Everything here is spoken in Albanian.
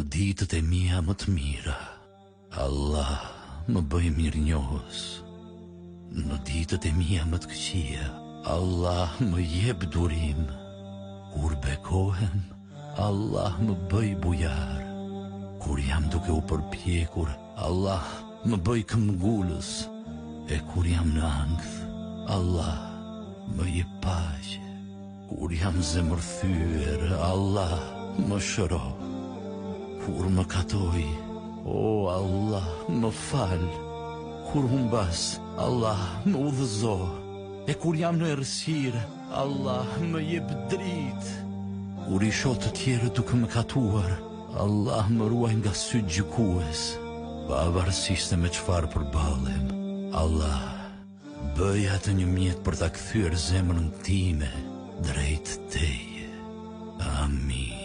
Në ditët e mia më të mira, Allah më bëj mirënjohës. Në ditët e mia më të këqija, Allah më jep durim. Kur bekohem, Allah më bëj bujar. Kur jam duke u përpjekur, Allah më bëj këmbgulës. E kur jam në ankth, Allah më jep paqe. Kur jam zemërthyer, Allah më shëro. Kur më katoj, o Allah më fal. Kur humbas, Allah më udhëzo. E kur jam në errësirë, Allah më jep dritë. Kur i shoh të tjerë duke më katuar, Allah më ruaj nga syt gjykues. Pavarësisht se me çfarë përballem, Allah bëj atë një mjet për ta kthyer zemrën time drejt teje. Amin.